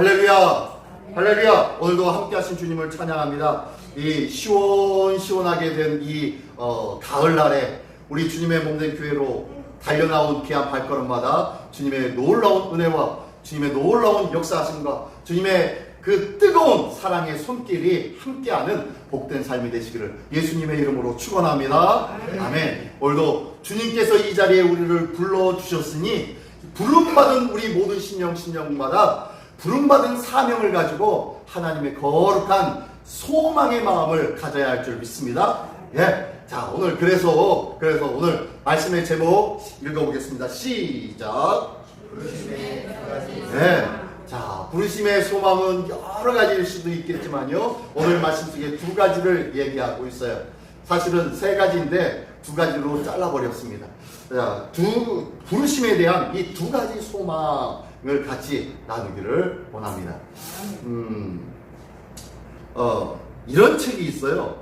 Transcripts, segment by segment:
할렐루야! 할렐루야! 오늘도 함께 하신 주님을 찬양합니다. 이 시원시원하게 된 이 가을날에 우리 주님의 몸된 교회로 달려나온 귀한 발걸음마다 주님의 놀라운 은혜와 주님의 놀라운 역사하심과 주님의 그 뜨거운 사랑의 손길이 함께하는 복된 삶이 되시기를 예수님의 이름으로 축원합니다. 아멘. 오늘도 주님께서 이 자리에 우리를 불러주셨으니 부름받은 우리 모든 신령마다 부름받은 사명을 가지고 하나님의 거룩한 소망의 마음을 가져야 할 줄 믿습니다. 예. 자, 오늘 그래서 오늘 말씀의 제목 읽어보겠습니다. 시작. 네. 자, 부르심의 소망은 여러 가지일 수도 있겠지만요, 오늘 말씀 속에 두 가지를 얘기하고 있어요. 사실은 세 가지인데 두 가지로 잘라버렸습니다. 자, 부르심에 대한 이 두 가지 소망을 같이 나누기를 원합니다. 이런 책이 있어요.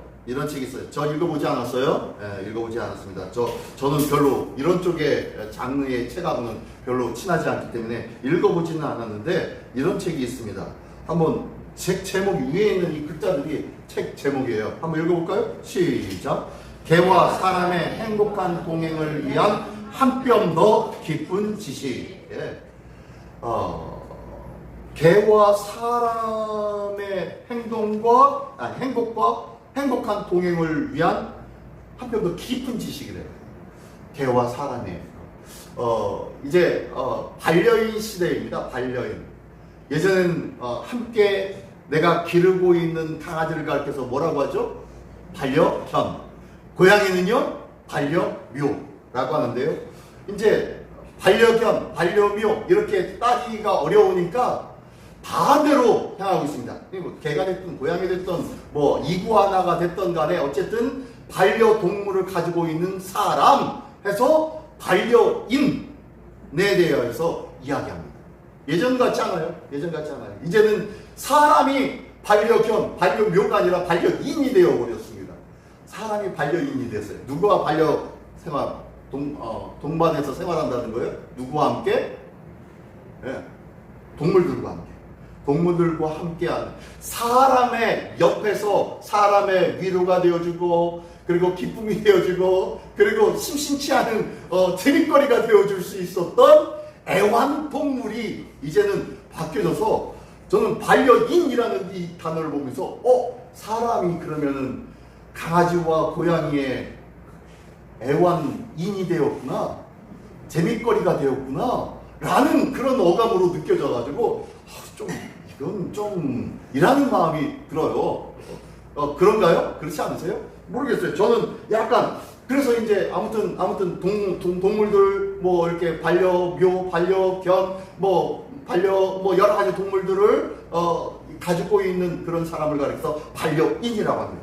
저 읽어보지 않았어요? 네, 읽어보지 않았습니다. 저는 별로 이런 쪽의 장르의 책하고는 별로 친하지 않기 때문에 읽어보지는 않았는데 이런 책이 있습니다. 한번 책 제목 위에 있는 이 글자들이 책 제목이에요. 한번 읽어볼까요? 시작. 개와 사람의 행복한 동행을 위한 한 뼘 더 깊은 지식. 예. 개와 사람의 행복과 행복한 동행을 위한 한 뼘 더 깊은 지식이래요. 개와 사람의. 이제 반려인 시대입니다. 반려인. 예전엔 함께 내가 기르고 있는 강아지를 가르쳐서 뭐라고 하죠? 반려견. 고양이는요? 반려묘라고 하는데요. 이제 반려견, 반려묘 이렇게 따지기가 어려우니까 반대로 향하고 있습니다. 개가 됐든 고양이 됐든 뭐 이구아나가 됐든 간에 어쨌든 반려동물을 가지고 있는 사람 해서 반려인에 대해서 이야기합니다. 예전 같지 않아요. 이제는 사람이 반려견, 반려묘가 아니라 반려인이 되어버렸습니다. 사람이 반려인이 됐어요. 누구와 반려생활, 동반해서 생활한다는 거예요? 누구와 함께? 네. 동물들과 함께하는 사람의 옆에서 사람의 위로가 되어주고 그리고 기쁨이 되어주고 그리고 심심치 않은 재밌거리가 되어줄 수 있었던 애완동물이 이제는 바뀌어져서 저는 반려인이라는 이 단어를 보면서 사람이 그러면은 강아지와 고양이의 애완인이 되었구나, 재밌거리가 되었구나 라는 그런 어감으로 느껴져가지고 이건 좀 이라는 마음이 들어요. 그런가요? 그렇지 않으세요? 모르겠어요. 저는 약간 그래서 이제 아무튼 동물들 뭐 이렇게 반려묘, 반려견 반려 여러 가지 동물들을 가지고 있는 그런 사람을 가리켜서 반려인이라고 합니다.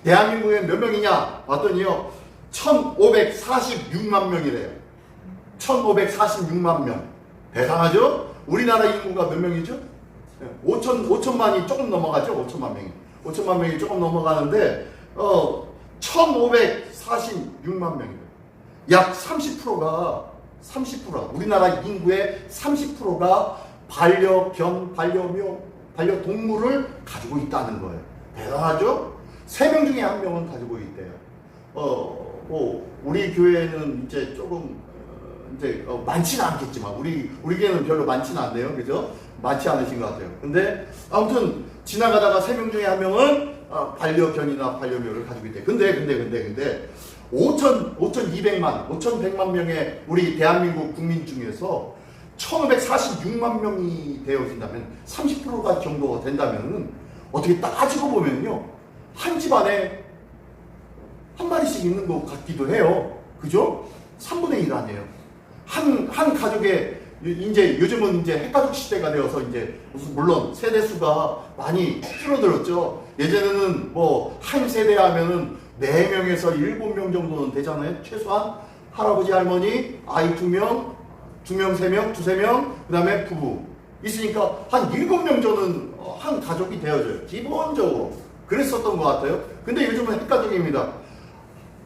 대한민국에 몇 명이냐 봤더니요 1546만 명이래요. 1546만 명. 대단하죠? 우리나라 인구가 몇 명이죠? 5천만이 조금 넘어가죠? 5천만 명이. 5천만 명이 조금 넘어가는데 1546만 명이래요. 약 30%가 우리나라 인구의 30%가 반려견, 반려묘, 반려동물을 가지고 있다는 거예요. 대단하죠? 3명 중에 1명은 가지고 있대요. 우리 교회는 이제 조금 많지는 않겠지만 우리 교회는 별로 많지는 않네요. 그죠? 많지 않으신 것 같아요. 근데 아무튼 지나가다가 3명 중에 1명은 반려견이나 반려묘를 가지고 있대요. 근데 5,100만 명의 우리 대한민국 국민 중에서 1,546만 명이 되어진다면 30%가 정도 된다면 어떻게 따지고 보면요 한 집안에 한 마리씩 있는 것 같기도 해요. 그죠? 3분의 1 아니에요. 한 가족에 이제 요즘은 이제 핵가족 시대가 되어서 이제 물론 세대 수가 많이 줄어들었죠. 예전에는 뭐 한 세대 하면은 4명에서 7명 정도는 되잖아요. 최소한 할아버지 할머니 아이 2명 3명 두세 명 그다음에 부부 있으니까 한 7명 정도는 한 가족이 되어져요. 기본적으로 그랬었던 것 같아요. 근데 요즘은 핵가족입니다.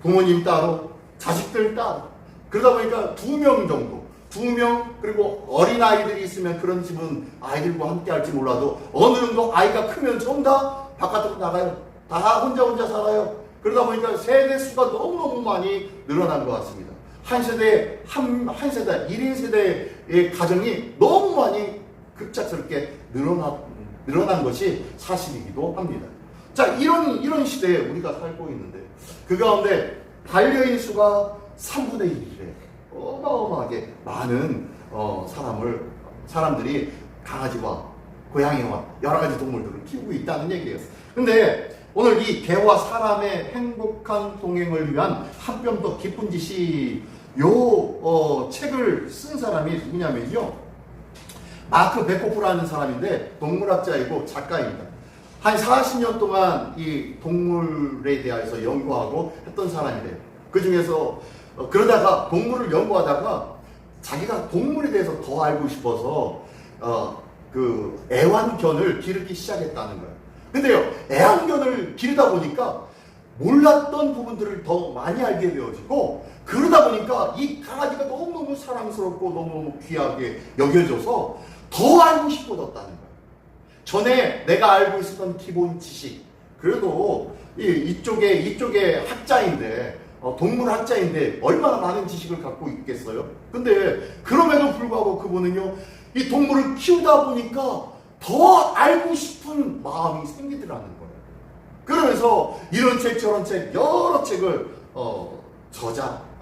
부모님 따로 자식들 따로 그러다 보니까 2명 정도 2명, 그리고 어린아이들이 있으면 그런 집은 아이들과 함께 할지 몰라도 어느 정도 아이가 크면 전부 다 바깥으로 나가요. 다 혼자 살아요. 그러다 보니까 세대 수가 너무너무 많이 늘어난 것 같습니다. 한 세대, 한 세대, 1인 세대의 가정이 너무 많이 급작스럽게 늘어난 것이 사실이기도 합니다. 자, 이런 시대에 우리가 살고 있는데, 그 가운데 반려인 수가 3분의 1이래. 어마어마하게 많은 사람들이 강아지와 고양이와 여러 가지 동물들을 키우고 있다는 얘기예요. 근데 오늘 이 개와 사람의 행복한 동행을 위한 한 뼘 더 깊은 짓이 책을 쓴 사람이 누구냐면요, 마크 베코프라는 사람인데 동물학자이고 작가입니다. 한 40년 동안 이 동물에 대해서 연구하고 했던 사람이래요. 그 중에서 그러다가 동물을 연구하다가 자기가 동물에 대해서 더 알고 싶어서 그 애완견을 기르기 시작했다는 거예요. 근데요, 애완견을 기르다 보니까 몰랐던 부분들을 더 많이 알게 되어지고, 그러다 보니까 이 강아지가 너무너무 사랑스럽고 너무너무 귀하게 여겨져서 더 알고 싶어졌다는 거예요. 전에 내가 알고 있었던 기본 지식, 그래도 이쪽에 학자인데, 동물 학자인데 얼마나 많은 지식을 갖고 있겠어요? 근데 그럼에도 불구하고 그분은요, 이 동물을 키우다 보니까 더 알고 싶은 마음이 생기더라는 거예요. 그러면서 이런 책 저런 책 여러 책을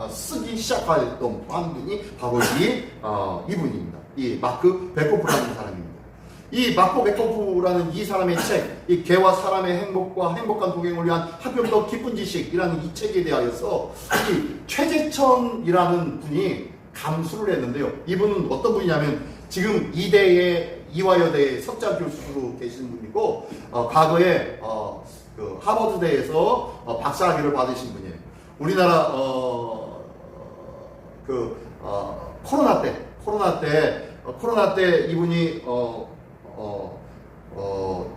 쓰기 시작했던 한 분이 바로 이분입니다. 이 마크 베코프라는 사람입니다. 이 마크 베코프라는 이 사람의 책, 이 개와 사람의 행복과 행복한 동행을 위한 한 뼘 더 깊은 지식이라는 이 책에 대하여서 이 최재천이라는 분이 감수를 했는데요. 이분은 어떤 분이냐면 지금 이화여대의 석좌 교수로 계신 분이고, 과거에 그 하버드대에서 박사학위를 받으신 분이에요. 우리나라 코로나 때 이분이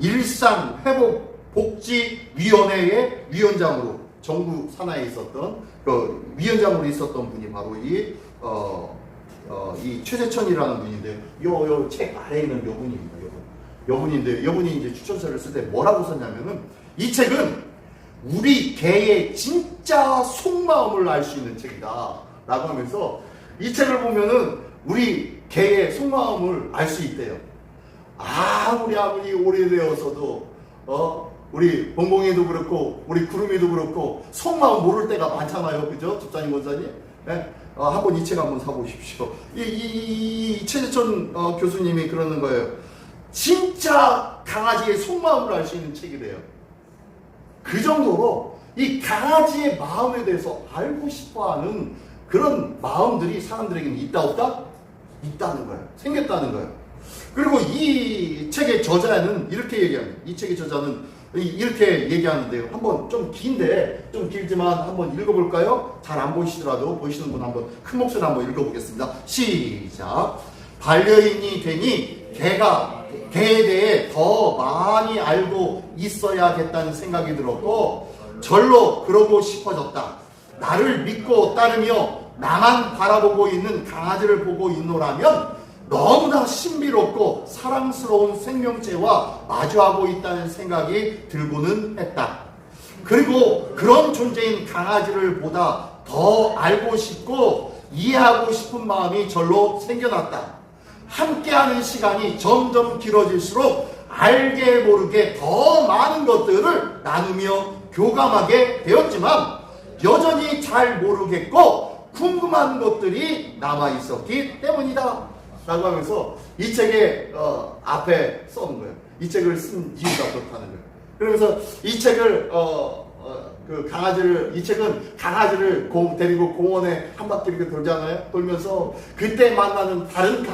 일상회복복지위원회의 위원장으로, 정부 산하에 있었던 그 위원장으로 있었던 분이 바로 이 최재천이라는 분인데, 요 책 아래에 있는 요 분입니다. 여분인데, 여분이 이제 추천서를 쓸 때 뭐라고 썼냐면은, 이 책은 우리 개의 진짜 속마음을 알 수 있는 책이다 라고 하면서, 이 책을 보면은 우리 개의 속마음을 알 수 있대요. 아무리 오래되어서도 우리 봉봉이도 그렇고 우리 구름이도 그렇고 속마음 모를 때가 많잖아요. 그죠? 집사님 원사님? 네? 한번 이 책 한번 사보십시오. 이 최재천 교수님이 그러는 거예요. 진짜 강아지의 속마음을 알 수 있는 책이래요. 그 정도로 이 강아지의 마음에 대해서 알고 싶어하는 그런 마음들이 사람들에게는 있다 없다? 있다는 거예요. 생겼다는 거예요. 그리고 이 책의 저자는 이렇게 얘기합니다. 이 책의 저자는 이렇게 얘기하는데요. 한번 좀 긴데, 좀 길지만 한번 읽어볼까요? 잘 안 보이시더라도 보이시는 분 한번 큰 목소리로 한번 읽어보겠습니다. 시작. 반려인이 되니 개에 대해 더 많이 알고 있어야겠다는 생각이 들었고, 절로 그러고 싶어졌다. 나를 믿고 따르며 나만 바라보고 있는 강아지를 보고 있노라면 너무나 신비롭고 사랑스러운 생명체와 마주하고 있다는 생각이 들고는 했다. 그리고 그런 존재인 강아지를 보다 더 알고 싶고 이해하고 싶은 마음이 절로 생겨났다. 함께하는 시간이 점점 길어질수록 알게 모르게 더 많은 것들을 나누며 교감하게 되었지만 여전히 잘 모르겠고 궁금한 것들이 남아있었기 때문이다 라고 하면서 이 책의 앞에 써놓은 거예요. 이 책을 쓴 이유가 그렇다는 거예요. 그러면서 이 책을 이 책은 강아지를 데리고 공원에 한 바퀴 이렇게 돌잖아요. 돌면서 그때 만나는 다른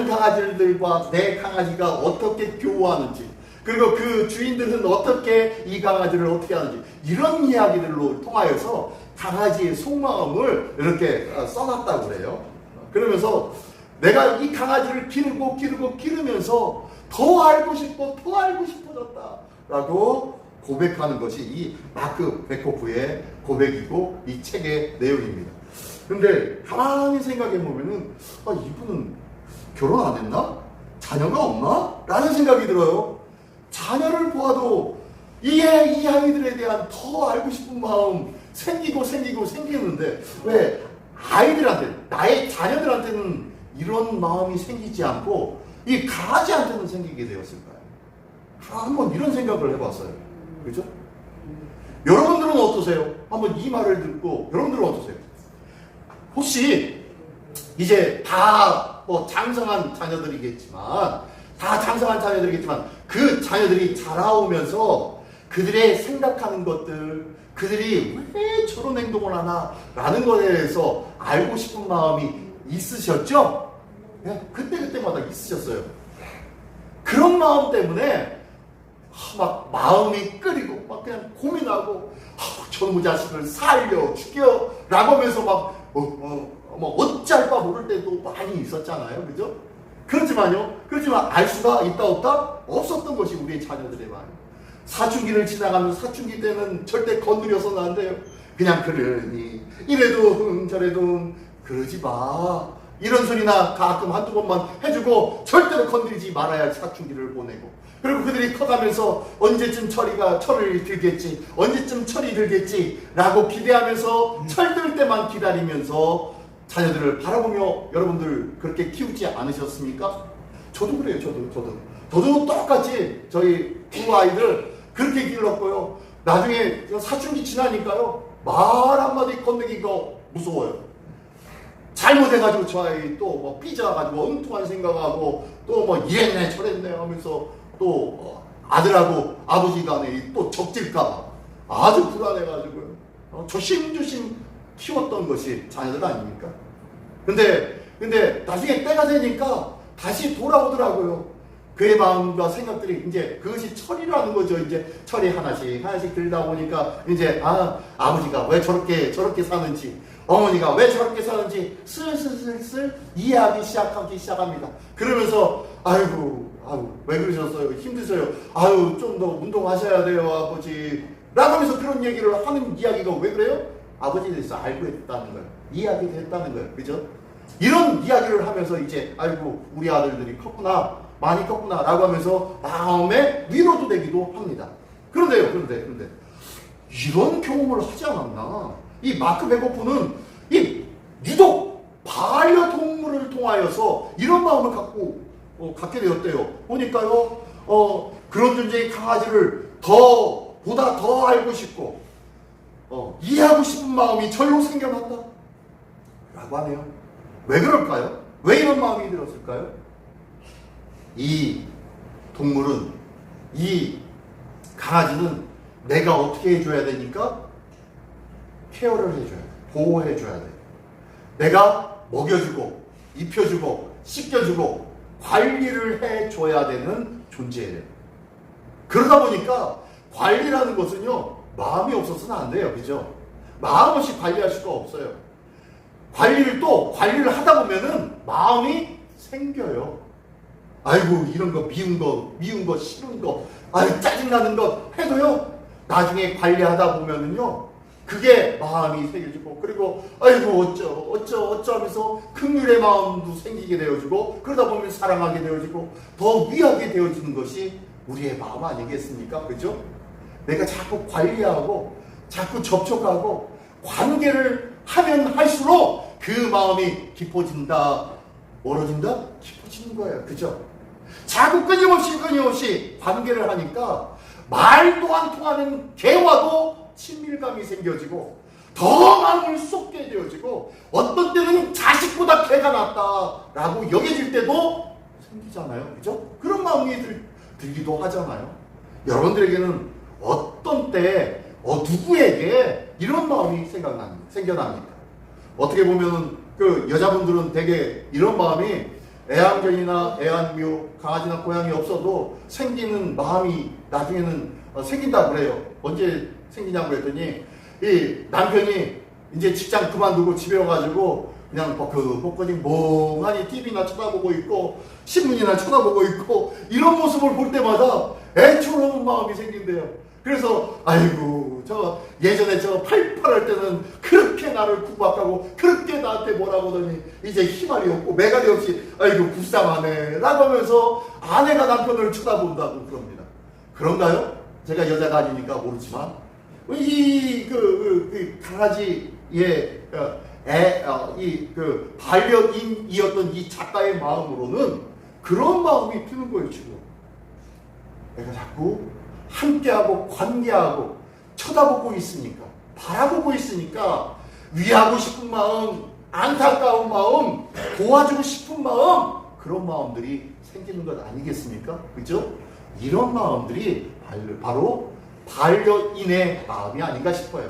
강아지들과 내 강아지가 어떻게 교화하는지, 그리고 그 주인들은 어떻게 이 강아지를 어떻게 하는지, 이런 이야기들로 통하여서 강아지의 속마음을 이렇게 써놨다고 그래요. 그러면서 내가 이 강아지를 기르면서 더 알고 싶어졌다 라고 고백하는 것이 이 마크 베코프의 고백이고 이 책의 내용입니다. 근데 가만히 생각해 보면은 이분은 결혼 안 했나? 자녀가 없나? 라는 생각이 들어요. 자녀를 보아도 이 아이들에 대한 더 알고 싶은 마음 생기는데 왜 아이들한테, 나의 자녀들한테는 이런 마음이 생기지 않고 이 강아지한테는 생기게 되었을까요? 한번 이런 생각을 해봤어요. 그죠? 여러분들은 어떠세요? 한번 이 말을 듣고 여러분들은 어떠세요? 혹시 이제 다 뭐 장성한 자녀들이겠지만 그 자녀들이 자라오면서 그들의 생각하는 것들, 그들이 왜 저런 행동을 하나 라는 것에 대해서 알고 싶은 마음이 있으셨죠? 네, 그때마다 있으셨어요. 그런 마음 때문에 막 마음이 끓이고 막 그냥 고민하고 저놈의 자식을 살려 죽여 라고 하면서 막 어찌할 바 모를 때도 많이 있었잖아요. 그죠? 그렇지만 알 수가 있다 없다? 없었던 것이 우리의 자녀들의 마음. 사춘기를 지나가면 사춘기 때는 절대 건드려서는 안 돼요. 그냥 그러니 이래도 저래도 그러지 마. 이런 소리나 가끔 한두 번만 해주고 절대로 건드리지 말아야 할 사춘기를 보내고, 그리고 그들이 커가면서 언제쯤 철이 들겠지 라고 기대하면서 철들 때만 기다리면서 자녀들을 바라보며 여러분들 그렇게 키우지 않으셨습니까? 저도 그래요. 저도 똑같이 저희 두 아이들 그렇게 길렀고요. 나중에 사춘기 지나니까요, 말 한마디 건네기가 무서워요. 잘못해가지고 저 아이 또 삐져가지고 엉뚱한 생각하고 또 이랬네 저랬네 하면서 또 아들하고 아버지 간에 또 적질까봐 아주 불안해가지고요. 조심조심 키웠던 것이 자녀들 아닙니까? 근데 나중에 때가 되니까 다시 돌아오더라고요. 그의 마음과 생각들이 이제 그것이 철이라는 거죠. 이제 철이 하나씩 들다 보니까 이제 아버지가 왜 저렇게 사는지, 어머니가 왜 저렇게 사는지 슬슬 이해하기 시작합니다. 그러면서 아이고 왜 그러셨어요? 힘드세요? 좀 더 운동하셔야 돼요 아버지 라고 하면서 그런 얘기를 하는 이야기가 왜 그래요? 아버지에 대해서 알고 있다는 거예요. 이해하게 됐다는 거예요. 그죠? 이런 이야기를 하면서 이제 아이고 우리 아들들이 많이 컸구나 라고 하면서 마음의 위로도 되기도 합니다. 그런데 이런 경험을 하지 않았나? 이 마크 베거프는 유독 반려동물을 통하여서 이런 마음을 갖게 되었대요. 보니까요, 그런 존재의 강아지를 보다 더 알고 싶고, 이해하고 싶은 마음이 절로 생겨났다 라고 하네요. 왜 그럴까요? 왜 이런 마음이 들었을까요? 이 동물은, 이 강아지는 내가 어떻게 해줘야 되니까? 케어를 해줘야 돼. 보호해줘야 돼. 내가 먹여주고, 입혀주고, 씻겨주고, 관리를 해줘야 되는 존재예요. 그러다 보니까 관리라는 것은요, 마음이 없어서는 안 돼요. 그죠? 마음 없이 관리할 수가 없어요. 관리를 하다 보면은 마음이 생겨요. 아이고, 이런 거, 미운 거, 싫은 거, 짜증나는 거 해도요, 나중에 관리하다 보면은요, 그게 마음이 새겨지고, 그리고 아이고 어쩌 하면서 긍휼의 마음도 생기게 되어지고, 그러다 보면 사랑하게 되어지고 더 위하게 되어지는 것이 우리의 마음 아니겠습니까? 그죠? 내가 자꾸 관리하고 자꾸 접촉하고 관계를 하면 할수록 그 마음이 깊어진다, 멀어진다? 깊어지는 거예요. 그죠? 자꾸 끊임없이 관계를 하니까 말도 안 통하는 개와도 친밀감이 생겨지고 더 마음을 쏟게 되어지고, 어떤 때는 자식보다 개가 낫다라고 여겨질 때도 생기잖아요. 그죠? 그런 마음이 들기도 하잖아요. 여러분들에게는 어떤 때 누구에게 이런 마음이 생겨납니까? 어떻게 보면 그 여자분들은 되게 이런 마음이 애완견이나 애완묘, 강아지나 고양이 없어도 생기는 마음이 나중에는 생긴다고 그래요. 언제 생기냐고 그랬더니, 이 남편이 이제 직장 그만두고 집에 와가지고 그냥 벅벅하니 멍하니 TV나 쳐다보고 있고 신문이나 쳐다보고 있고 이런 모습을 볼 때마다 애처로운 마음이 생긴대요. 그래서 아이고 예전에 88할 때는 그렇게 나를 구박하고 그렇게 나한테 뭐라고 하더니 이제 희말이 없고 매갈이 없이 아이고 불쌍하네 라고 하면서 아내가 남편을 쳐다본다고 그럽니다. 그런가요? 제가 여자가 아니니까 모르지만 강아지의 반려인이었던 이 작가의 마음으로는 그런 마음이 드는 거예요. 지금 내가 자꾸 함께하고 관계하고 쳐다보고 있으니까, 바라보고 있으니까 위하고 싶은 마음, 안타까운 마음, 도와주고 싶은 마음, 그런 마음들이 생기는 것 아니겠습니까? 그죠? 이런 마음들이 바로 반려인의 마음이 아닌가 싶어요.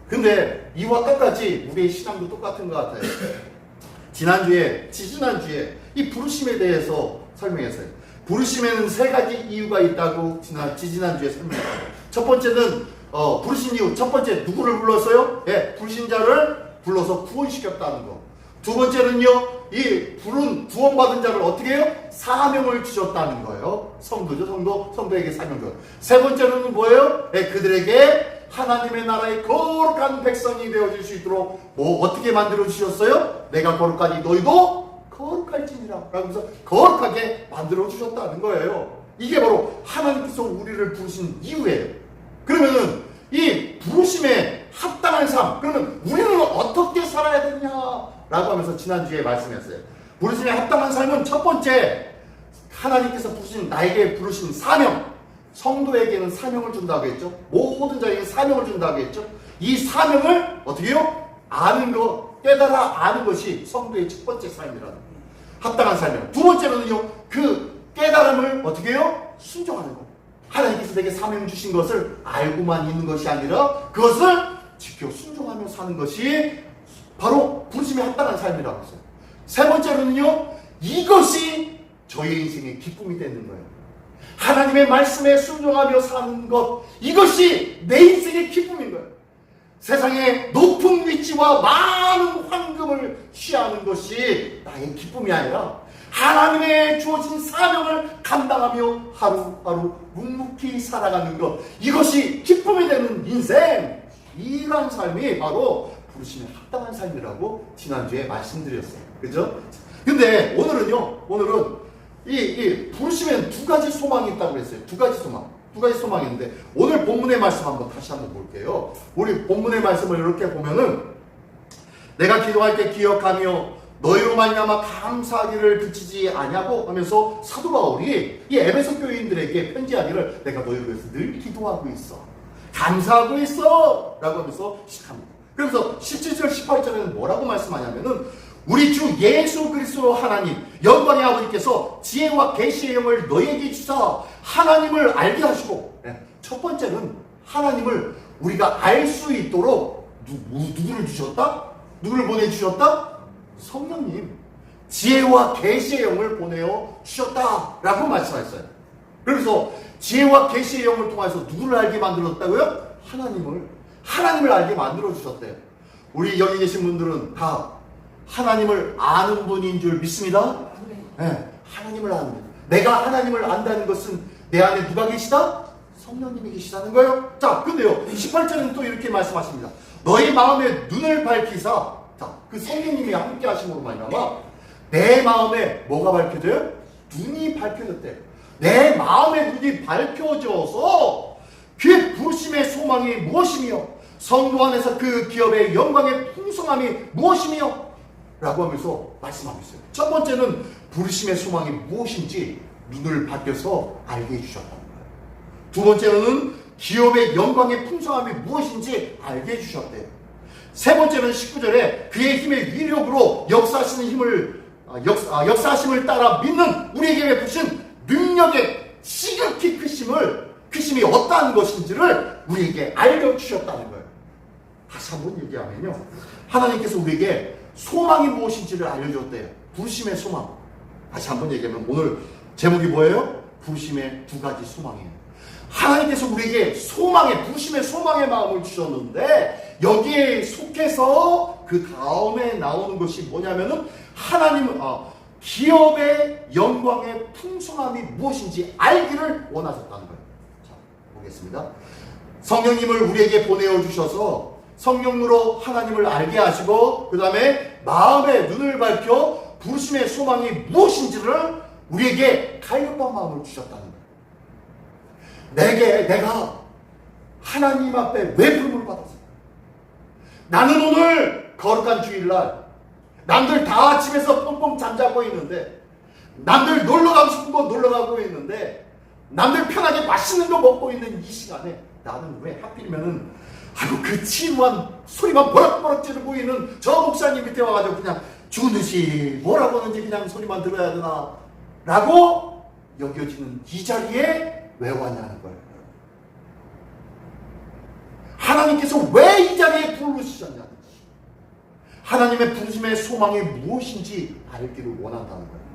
근데 이와 똑같이 우리의 신앙도 똑같은 것 같아요. 지지난주에 이 부르심에 대해서 설명했어요. 부르심에는 세 가지 이유가 있다고 지지난주에 설명했어요. 첫 번째는 부르신 이유, 첫 번째 누구를 불렀어요? 예, 부르신 자를 불러서 구원시켰다는 거. 두 번째는요, 이 구원받은 자를 어떻게 해요? 사명을 주셨다는 거예요. 성도에게 사명 줘. 세 번째는 뭐예요? 예, 그들에게 하나님의 나라의 거룩한 백성이 되어질 수 있도록 어떻게 만들어 주셨어요? 내가 거룩하니 너희도 거룩할지니라 라면서 거룩하게 만들어 주셨다는 거예요. 이게 바로 하나님께서 우리를 부르신 이유예요. 그러면은 이 부르심에 합당한 삶, 그러면 우리는 어떻게 살아야 되느냐라고 하면서 지난주에 말씀했어요. 부르심에 합당한 삶은 첫 번째, 하나님께서 나에게 부르신 사명, 성도에게는 사명을 준다고 했죠. 모든 자에게 사명을 준다고 했죠. 이 사명을 어떻게 해요? 아는 것, 깨달아 아는 것이 성도의 첫 번째 삶이라는 거예요. 합당한 사명. 두 번째는요, 그 깨달음을 어떻게 해요? 순종하는 것. 하나님께서 내게 사명 주신 것을 알고만 있는 것이 아니라 그것을 지켜 순종하며 사는 것이 바로 부르심에 합당한 삶이라고 했어요. 세 번째로는요, 이것이 저의 인생의 기쁨이 되는 거예요. 하나님의 말씀에 순종하며 사는 것, 이것이 내 인생의 기쁨인 거예요. 세상에 높은 위치와 많은 황금을 취하는 것이 나의 기쁨이 아니라 하나님의 주어진 사명을 감당하며 하루하루 묵묵히 살아가는 것, 이것이 기쁨이 되는 인생, 이러한 삶이 바로 부르심에 합당한 삶이라고 지난주에 말씀드렸어요. 그죠? 근데 오늘은 이 부르심엔 두 가지 소망이 있다고 그랬어요. 두 가지 소망이 있는데 오늘 본문의 말씀 다시 한번 볼게요. 우리 본문의 말씀을 이렇게 보면은 내가 기도할 때 기억하며 너희로 말미암아 감사하기를 그치지 아니하고 하면서 사도 바울이 이 에베소 교인들에게 편지하기를 내가 너희를 위해서 늘 기도하고 있어, 감사하고 있어 라고 하면서 시작합니다. 그래서 17절 18절에는 뭐라고 말씀하냐면은 우리 주 예수 그리스도 하나님 영광의 아버지께서 지혜와 계시의 영을 너희에게 주사 하나님을 알게 하시고, 첫 번째는 하나님을 우리가 알 수 있도록 누구를 주셨다? 누구를 보내주셨다? 성령님, 지혜와 계시의 영을 보내어 주셨다라고 말씀하셨어요. 그래서 지혜와 계시의 영을 통해서 누구를 알게 만들었다고요? 하나님을 알게 만들어 주셨대요. 우리 여기 계신 분들은 다 하나님을 아는 분인 줄 믿습니다. 네, 하나님을 아는 분. 내가 하나님을 안다는 것은 내 안에 누가 계시다? 성령님이 계시다는 거예요. 자, 근데요 18절은 또 이렇게 말씀하십니다. 너희 마음에 눈을 밝히사, 자, 그 성령님이 함께 하심으로 말미암아 내 마음에 뭐가 밝혀져요? 눈이 밝혀졌대요. 내 마음의 눈이 밝혀져서 그 부르심의 소망이 무엇이며 성도 안에서 그 기업의 영광의 풍성함이 무엇이며 라고 하면서 말씀하고 있어요. 첫 번째는 부르심의 소망이 무엇인지 눈을 밝혀서 알게 해주셨다는 거예요. 두 번째로는 기업의 영광의 풍성함이 무엇인지 알게 해주셨대요. 세 번째는 19절에 그의 힘의 위력으로 역사하심을 따라 믿는 우리에게 베푸신 능력의 지극히 크심이 어떠한 것인지를 우리에게 알려주셨다는 거예요. 다시 한번 얘기하면요, 하나님께서 우리에게 소망이 무엇인지를 알려줬대요. 부르심의 소망. 다시 한번 얘기하면 오늘 제목이 뭐예요? 부르심의 두 가지 소망이에요. 하나님께서 우리에게 부르심의 소망의 마음을 주셨는데 여기에 속해서 그 다음에 나오는 것이 뭐냐면은 기업의 영광의 풍성함이 무엇인지 알기를 원하셨다는 거예요. 자, 보겠습니다. 성령님을 우리에게 보내어 주셔서 성령으로 하나님을 알게 하시고 그 다음에 마음의 눈을 밝혀 부르심의 소망이 무엇인지를 우리에게 갈급한 마음을 주셨다는 거예요. 내가 하나님 앞에 왜 부름을 받았을까? 나는 오늘 거룩한 주일날 남들 다 집에서 뻥뻥 잠자고 있는데, 남들 놀러 가고 싶은 거 놀러 가고 있는데, 남들 편하게 맛있는 거 먹고 있는 이 시간에 나는 왜 하필이면은 아이고 그 치무한 소리만 버럭버럭 지르고 있는 저 목사님 밑에 와가지고 그냥 죽은 듯이 뭐라고 하는지 그냥 소리만 들어야 되나 라고 여겨지는 이 자리에 왜 왔냐는 거예요. 하나님께서 왜 이 자리에 부르시셨냐는 거예요. 하나님의 부르심의 소망이 무엇인지 알기를 원한다는 거예요.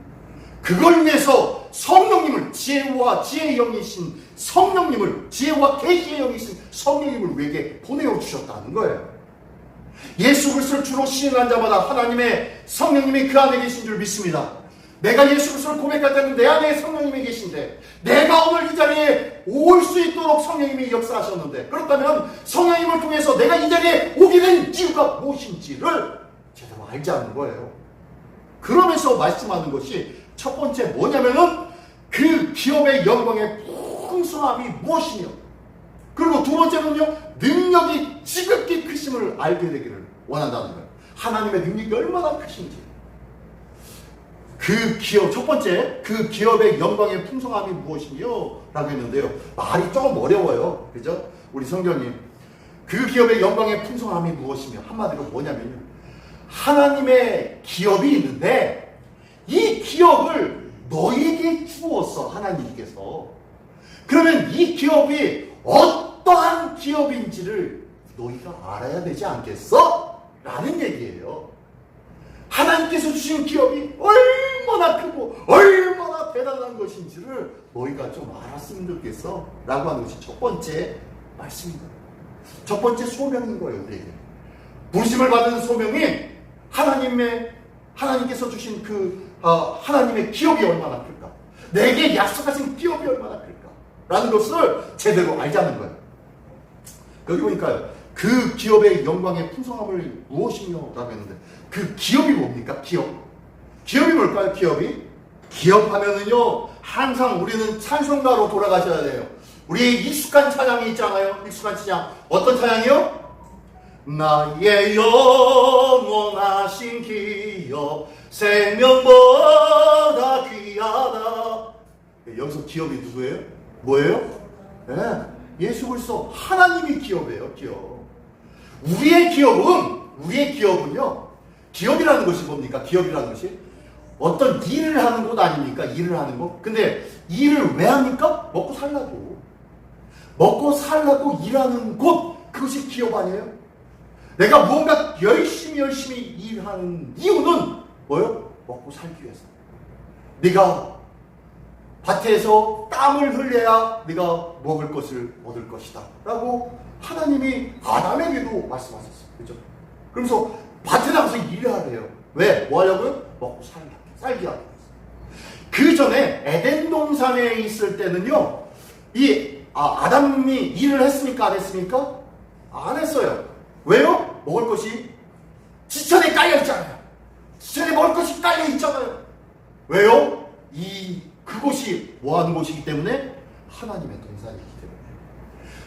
그걸 위해서 성령님을, 지혜와 지혜의 영이신 성령님을, 지혜와 계시의 영이신 성령님을 우리에게 보내어 주셨다는 거예요. 예수 그리스도를 주로 시인한 자마다 하나님의 성령님이 그 안에 계신 줄 믿습니다. 내가 예수 그리스도를 고백할 때는 내 안에 성령님이 계신데, 내가 오늘 이 자리에 올 수 있도록 성령님이 역사하셨는데, 그렇다면 성령님을 통해서 내가 이 자리에 오게 된 이유가 무엇인지를 제대로 알자는 거예요. 그러면서 말씀하는 것이 첫 번째 뭐냐면은 그 기업의 영광의 풍성함이 무엇이며, 그리고 두 번째는요, 능력이 지극히 크심을 알게 되기를 원한다는 거예요. 하나님의 능력이 얼마나 크신지. 그 기업, 첫 번째, 그 기업의 영광의 풍성함이 무엇이며? 라고 했는데요. 말이 조금 어려워요. 그죠? 우리 성경님. 그 기업의 영광의 풍성함이 무엇이며? 한마디로 뭐냐면요. 하나님의 기업이 있는데, 이 기업을 너에게 주었어, 하나님께서. 그러면 이 기업이 어떠한 기업인지를 너희가 알아야 되지 않겠어? 라는 얘기예요. 하나님께서 주신 기업이 얼마나 크고 얼마나 대단한 것인지를 너희가 좀 알았으면 좋겠어 라고 하는 것이 첫 번째 말씀입니다. 첫 번째 소명인 거예요. 우리에게 부르심을 받은 소명이 하나님께서 주신 하나님의 기업이 얼마나 클까, 내게 약속하신 기업이 얼마나 클까 라는 것을 제대로 알자는 거예요. 여기 보니까요, 그 기업의 영광의 풍성함을 무엇이며 라고 했는데, 그 기업이 뭡니까? 기업이 뭘까요? 기업하면은요, 항상 우리는 찬송가로 돌아가셔야 돼요. 우리의 익숙한 찬양이 있잖아요. 익숙한 찬양. 어떤 찬양이요? 나의 영원하신 기업 생명보다 귀하다. 여기서 기업이 누구예요? 뭐예요? 네, 예수 그리스도 하나님이 기업이에요. 우리의 기업은요, 기업이라는 것이 뭡니까? 기업이라는 것이 어떤 일을 하는 것 아닙니까? 일을 하는 거. 근데 일을 왜 합니까? 먹고 살라고 일하는 곳, 그것이 기업 아니에요? 내가 무언가 열심히 일하는 이유는 뭐예요? 먹고 살기 위해서. 네가 밭에서 땀을 흘려야 네가 먹을 것을 얻을 것이다 라고 하나님이 아담에게도 말씀하셨어요. 그죠? 그러면서 밭에 나가서 일을 하래요. 왜? 뭐 하려고요? 먹고 살기 하기. 그 전에 에덴 동산에 있을 때는요, 아담이 일을 했습니까? 안 했습니까? 안 했어요. 왜요? 먹을 것이 지천에 깔려 있잖아요. 지천에 먹을 것이 깔려 있잖아요. 왜요? 그곳이 뭐 하는 곳이기 때문에? 하나님의 동산이기 때문에.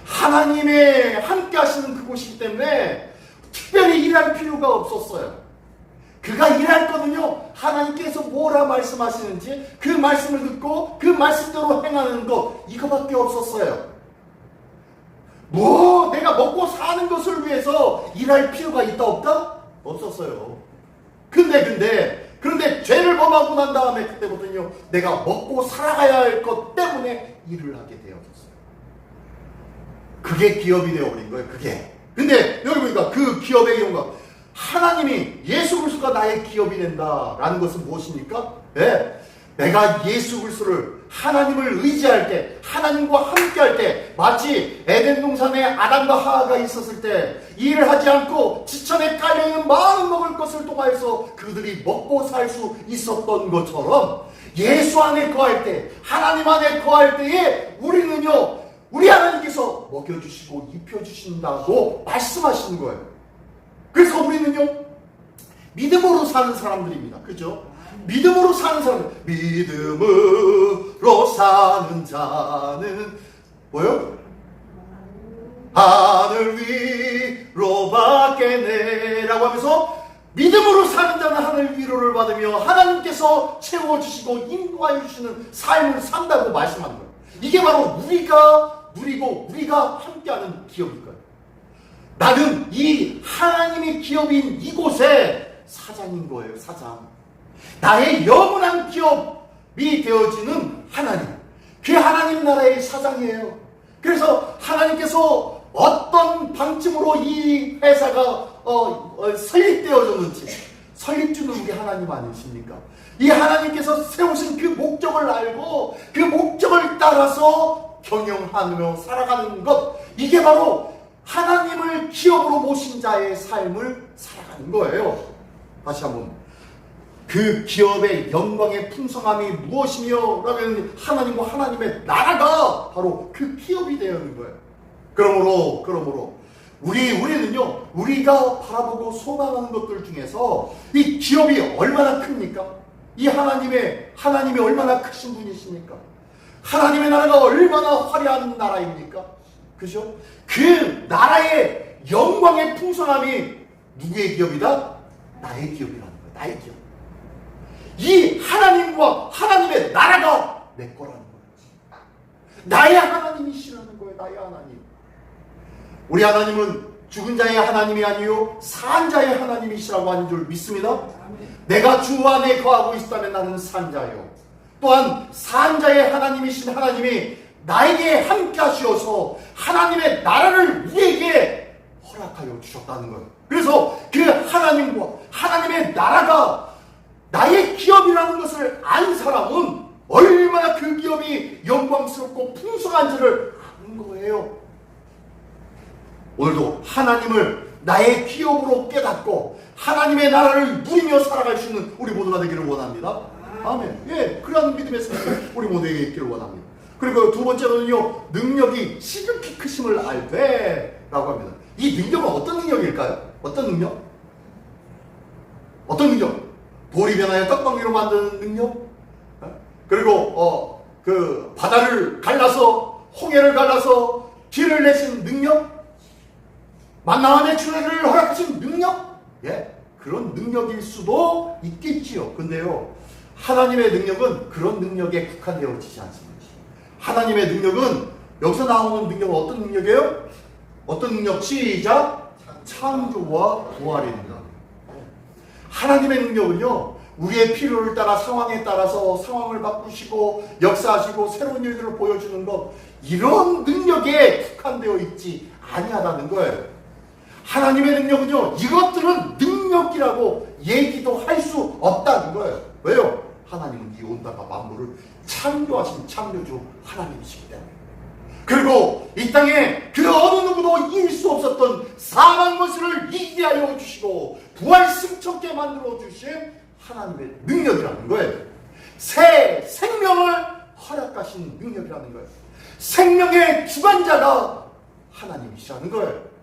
하나님의 함께 하시는 그곳이기 때문에 특별히 일할 필요가 없었어요. 그가 일할 거는요, 하나님께서 뭐라 말씀하시는지 그 말씀을 듣고 그 말씀대로 행하는 것, 이거밖에 없었어요. 내가 먹고 사는 것을 위해서 일할 필요가 있다 없다? 없었어요. 그런데 죄를 범하고 난 다음에 그때부터는요, 내가 먹고 살아가야 할 것 때문에 일을 하게 되어졌어요. 그게 기업이 되어버린 거예요. 근데 여기 보니까 그 기업의 영광, 하나님이 예수 그리스도가 나의 기업이 된다라는 것은 무엇입니까? 네. 내가 예수 그리스도를, 하나님을 의지할 때, 하나님과 함께 할 때, 마치 에덴 동산에 아담과 하와가 있었을 때 일을 하지 않고 지천에 깔려있는 많은 먹을 것을 통하여서 그들이 먹고 살 수 있었던 것처럼, 예수 안에 거할 때, 하나님 안에 거할 때에 우리는요, 우리 하나님께서 먹여주시고 입혀주신다고 말씀하시는 거예요. 그래서 우리는요, 믿음으로 사는 사람들입니다. 그죠? 믿음으로 사는 사람, 믿음으로 사는 자는 뭐요? 하늘 위로 받겠네라고 하면서 믿음으로 사는 자는 하늘 위로를 받으며 하나님께서 채워주시고 인도하여 주시는 삶을 산다고 말씀하는 거예요. 이게 바로 우리가 누리고 우리가 함께하는 기업일 거예요. 나는 이 하나님의 기업인 이곳에 사장인 거예요. 사장. 나의 영원한 기업이 되어지는 하나님, 그 하나님 나라의 사장이에요. 그래서 하나님께서 어떤 방침으로 이 회사가 설립되어졌는지, 설립주는 우리 하나님 아니십니까? 이 하나님께서 세우신 그 목적을 알고 그 목적을 따라서 경영하며 살아가는 것, 이게 바로 하나님을 기업으로 모신 자의 삶을 살아가는 거예요. 다시 한번, 그 기업의 영광의 풍성함이 무엇이며 라면 하나님과 하나님의 나라가 바로 그 기업이 되는 거예요. 그러므로 우리는요, 우리가 바라보고 소망하는 것들 중에서 이 기업이 얼마나 큽니까? 이 하나님이 얼마나 크신 분이십니까? 하나님의 나라가 얼마나 화려한 나라입니까? 그죠? 그 나라의 영광의 풍성함이 누구의 기업이다? 나의 기업이라는 거예요. 나의 기업. 이 하나님과 하나님의 나라가 내 거라는 거예요. 나의 하나님이시라는 거예요. 나의 하나님. 우리 하나님은 죽은 자의 하나님이 아니요 산 자의 하나님이시라고 하는 줄 믿습니다. 내가 주 안에 거하고 있다면 나는 산 자요, 또한 산 자의 하나님이신 하나님이 나에게 함께 하시어서 하나님의 나라를 우리에게 허락하여 주셨다는 거예요. 그래서 그 하나님과 하나님의 나라가 나의 기업이라는 것을 안 사람은 얼마나 그 기업이 영광스럽고 풍성한지를 아는 거예요. 오늘도 하나님을 나의 기업으로 깨닫고 하나님의 나라를 누리며 살아갈 수 있는 우리 모두가 되기를 원합니다. 아멘. 예, 그러한 믿음의 삶이 우리 모두에게 있기를 원합니다. 그리고 두 번째로는요, 능력이 시급히 크심을 알되 라고 합니다. 이 능력은 어떤 능력일까요? 어떤 능력? 어떤 능력? 돌이 변하여 떡방귀로 만드는 능력? 그리고 그 바다를 갈라서, 홍해를 갈라서 길을 내신 능력? 만나와 내추럴을 허락하신 능력? 예, 그런 능력일 수도 있겠지요. 근데요, 하나님의 능력은 그런 능력에 국한되어지지 않습니다. 하나님의 능력은, 여기서 나오는 능력은 어떤 능력이에요? 어떤 능력? 시작! 창조와 부활입니다. 하나님의 능력은요, 우리의 필요를 따라 상황에 따라서 상황을 바꾸시고 역사하시고 새로운 일들을 보여주는 것, 이런 능력에 국한되어 있지 아니하다는 거예요. 하나님의 능력은요, 이것들은 능력이라고 얘기도 할 수 없다는 거예요. 왜요? 하나님은 이 온당과 만물을 창조하신 창조주 하나님이시기 때문에. 그리고 이 땅에 그 어느 누구도 이길 수 없었던 사망 것을 이기게 하여 주시고 부활 승천케 만들어 주신 하나님의 능력이라는 거예요. 새 생명을 허락하신 능력이라는 거예요. 생명의 주관자가 하나님이시라는 거예요.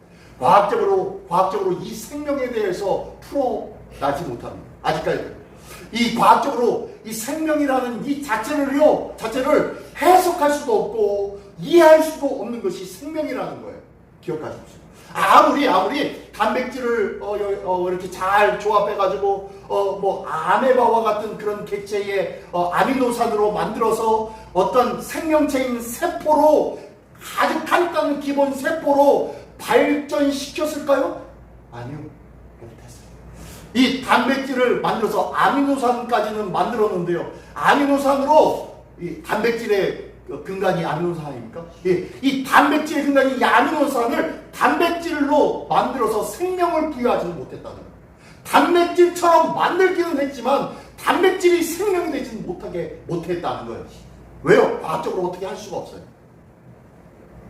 과학적으로 이 생명에 대해서 풀어나지 못합니다. 아직까지. 이 과학적으로 이 생명이라는 이 자체를 해석할 수도 없고 이해할 수도 없는 것이 생명이라는 거예요. 기억하십시오. 아무리 단백질을 이렇게 잘 조합해가지고 아메바와 같은 그런 객체의 아미노산으로 만들어서 어떤 생명체인 세포로, 아주 간단한 기본 세포로 발전시켰을까요? 아니요, 못했어요. 이 단백질을 만들어서 아미노산까지는 만들었는데요, 아미노산으로 이 단백질의 근간이 아미노산입니까? 이 단백질의 근간이 이 아미노산을 단백질로 만들어서 생명을 부여하지는 못했다는 거예요. 단백질처럼 만들기는 했지만 단백질이 생명이 되지는 못했다는 거예요. 왜요? 과학적으로 어떻게 할 수가 없어요.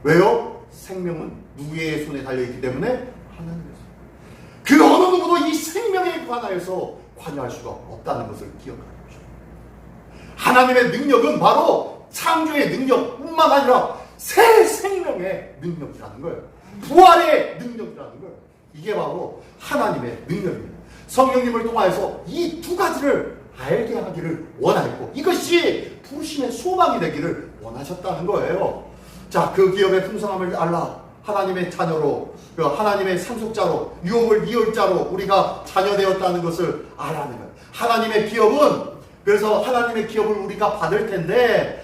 왜요? 생명은 누구의 손에 달려있기 때문에 하나님의 손. 그 어느 누구도 이 생명에 관하여서 관여할 수가 없다는 것을 기억하십시오. 하나님의 능력은 바로 창조의 능력뿐만 아니라 새 생명의 능력이라는 거예요. 부활의 능력이라는 거예요. 이게 바로 하나님의 능력입니다. 성령님을 통하여서 이 두 가지를 알게 하기를 원하였고 이것이 부르심의 소망이 되기를 원하셨다는 거예요. 자, 그 기업의 풍성함을 알라. 하나님의 자녀로, 그 하나님의 상속자로, 유업을 이을 자로 우리가 자녀되었다는 것을 알아는 거예요. 하나님의 기업은, 그래서 하나님의 기업을 우리가 받을 텐데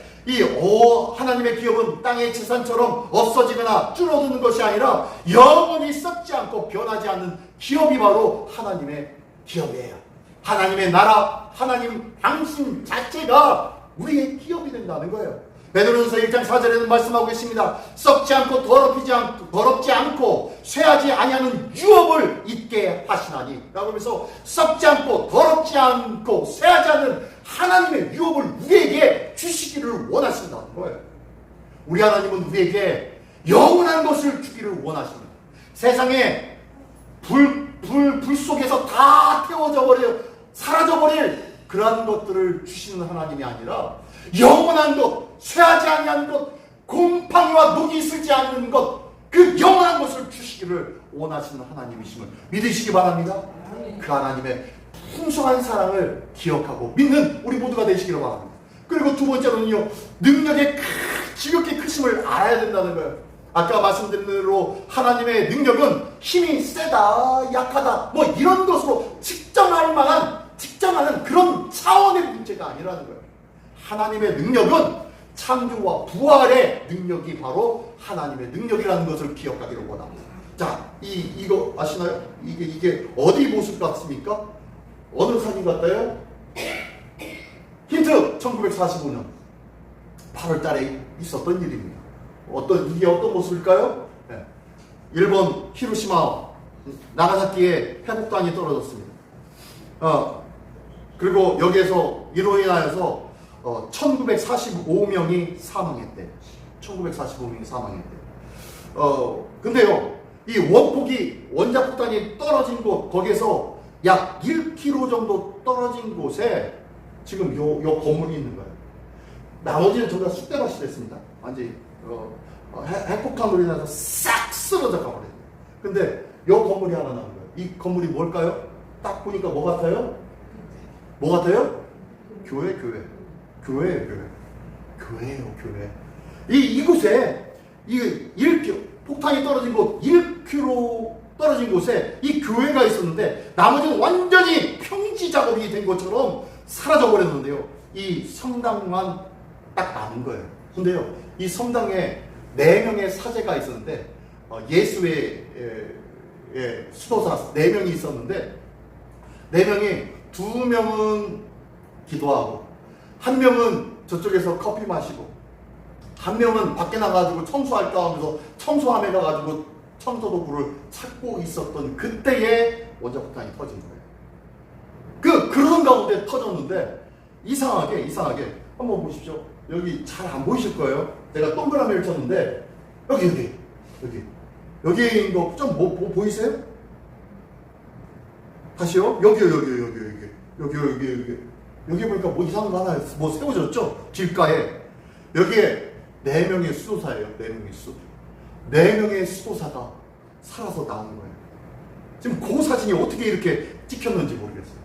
하나님의 기업은 땅의 재산처럼 없어지거나 줄어드는 것이 아니라 영원히 썩지 않고 변하지 않는 기업이 바로 하나님의 기업이에요. 하나님의 나라, 하나님 당신 자체가 우리의 기업이 된다는 거예요. 베드로전서 1장 4절에는 말씀하고 계십니다. 썩지 않고 더럽지 않고 쇠하지 아니하는 유업을 있게 하시나니 라고 하면서 썩지 않고 더럽지 않고 쇠하지 않는 하나님의 유업을 우리에게 주시기를 원하신다는 거예요. 우리 하나님은 우리에게 영원한 것을 주기를 원하십니다. 세상에 불 속에서 다 태워져 사라져버릴 그러한 것들을 주시는 하나님이 아니라 영원한 것, 쇠하지 아니하는 것, 곰팡이와 녹이 슬지 않는 것, 그 영원한 것을 주시기를 원하시는 하나님이심을 믿으시기 바랍니다. 그 하나님의 풍성한 사랑을 기억하고 믿는 우리 모두가 되시기를 바랍니다. 그리고 두 번째로는요, 능력의 지극히 크심을 알아야 된다는 거예요. 아까 말씀드린 대로 하나님의 능력은 힘이 세다, 약하다, 뭐 이런 것으로 측정하는 그런 차원의 문제가 아니라는 거예요. 하나님의 능력은 창조와 부활의 능력이 바로 하나님의 능력이라는 것을 기억하기를 원합니다. 자, 이거 아시나요? 이게 어디 모습 같습니까? 어느 사진 같아요? 힌트! 1945년 8월 달에 있었던 일입니다. 이게 어떤 모습일까요? 네. 일본 히로시마 나가사키에 회복단이 떨어졌습니다. 그리고 여기에서 이로 인하여서 1945명이 사망했대요. 1945명이 사망했대요. 근데요, 이 원자폭탄이 떨어진 곳, 거기에서 약 1km 정도 떨어진 곳에 지금 요 건물이 있는 거예요. 나머지는 전부 다 쑥대밭이 됐습니다. 완전히 핵폭탄으로 인해서 싹 쓰러져 가버려요. 근데 요 건물이 하나 나온 거예요. 이 건물이 뭘까요? 딱 보니까 뭐 같아요? 뭐 같아요? 교회예요. 이곳에 폭탄이 떨어진 곳 1km 떨어진 곳에 이 교회가 있었는데 나머지는 완전히 평지 작업이 된 것처럼 사라져 버렸는데요. 이 성당만 딱 남은 거예요. 근데요, 이 성당에 4명의 사제가 있었는데 예수의 수도사 4명이 있었는데 4명이 2명은 기도하고 1명은 저쪽에서 커피 마시고 1명은 밖에 나가가지고 청소할까 하면서 청소함에 가가지고 청소도구를 찾고 있었던 그때에 원자폭탄이 터진 거예요. 그런 가운데 터졌는데 이상하게 한번 보십시오. 여기 잘 안 보이실 거예요. 제가 동그라미를 쳤는데 여기인 거 좀 보이세요? 다시요. 여기 보니까 뭐 이상한 거 하나 뭐 세워졌죠? 길가에. 여기에 4명의 수도사예요. 4명의 수도사가 살아서 나온 거예요. 지금 그 사진이 어떻게 이렇게 찍혔는지 모르겠어요.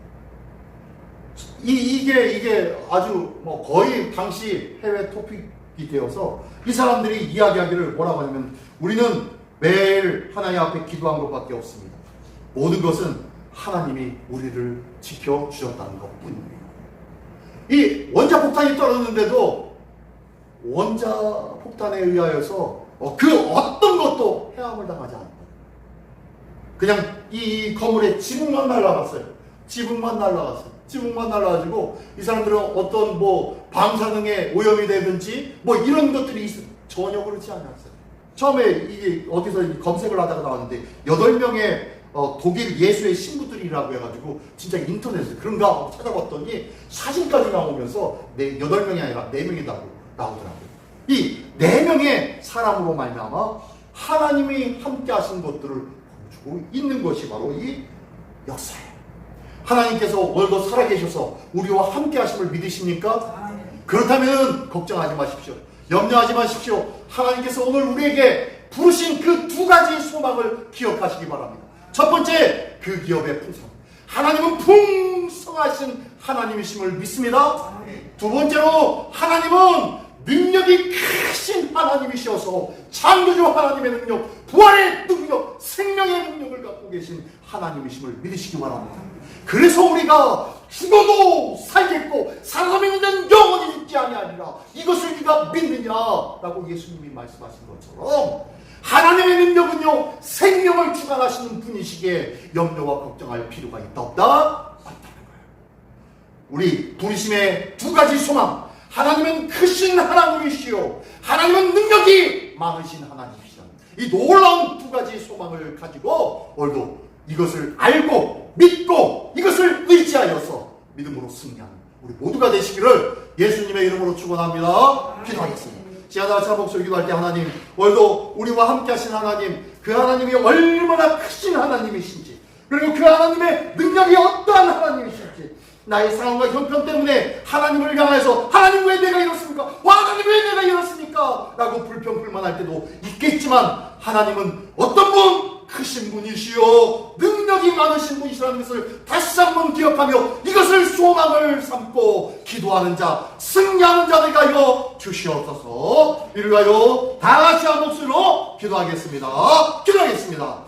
이게 아주 뭐 거의 당시 해외 토픽이 되어서 이 사람들이 이야기하기를 뭐라고 하냐면 우리는 매일 하나님 앞에 기도한 것밖에 없습니다. 모든 것은 하나님이 우리를 지켜주셨다는 것뿐입니다. 이 원자폭탄이 떨어졌는데도 원자폭탄에 의하여서 그 어떤 것도 해함을 당하지 않았다. 그냥 이 건물에 지붕만 날아갔어요. 지붕만 날아가지고 이 사람들은 어떤 뭐 방사능에 오염이 되든지 뭐 이런 것들이 전혀 그렇지 않았어요. 처음에 이게 어디서 검색을 하다가 나왔는데 8명의 독일 예수의 신부들이라고 해가지고 진짜 인터넷에 그런가 하고 찾아봤더니 사진까지 나오면서 8명이 아니라 4명이 나오더라고요. 이 4명의 사람으로 말미암아 하나님이 함께 하신 것들을 보여주고 있는 것이 바로 이 역사예요. 하나님께서 오늘도 살아계셔서 우리와 함께 하심을 믿으십니까? 그렇다면 걱정하지 마십시오. 염려하지 마십시오. 하나님께서 오늘 우리에게 부르신 그 두 가지 소망을 기억하시기 바랍니다. 첫 번째, 그 기업의 풍성. 하나님은 풍성하신 하나님이심을 믿습니다. 두 번째로, 하나님은 능력이 크신 하나님이셔서 창조주 하나님의 능력, 부활의 능력, 생명의 능력을 갖고 계신 하나님이심을 믿으시기 바랍니다. 그래서 우리가 죽어도 살겠고 사람이 있는 영원히 죽지 아니하리라, 이것을 네가 믿느냐라고 예수님이 말씀하신 것처럼 하나님의 능력은요, 생명을 주관하시는 분이시기에 염려와 걱정할 필요가 있다 없다? 없다는 거예요. 우리 부르심의 두 가지 소망, 하나님은 크신 하나님이시요 하나님은 능력이 많으신 하나님이시다. 이 놀라운 두 가지 소망을 가지고 오늘도 이것을 알고 믿고 이것을 의지하여서 믿음으로 승리하는 우리 모두가 되시기를 예수님의 이름으로 축원합니다. 기도하겠습니다. 지하다 목소리 기도할 때, 하나님, 오늘도 우리와 함께 하신 하나님, 그 하나님이 얼마나 크신 하나님이신지, 그리고 그 하나님의 능력이 어떠한 하나님이신지, 나의 상황과 형편 때문에 하나님을 향해서 하나님 왜 내가 이렇습니까? 하나님 왜 내가 이렇습니까? 라고 불평불만할 때도 있겠지만, 하나님은 어떤 분? 크신 분이시요 능력이 많으신 분이시라는 것을 다시 한번 기억하며 이것을 소망을 삼고 기도하는 자, 승리하는 자 되게 하여 주시옵소서. 이를 위하여 다 같이 한 목소리로 기도하겠습니다. 기도하겠습니다.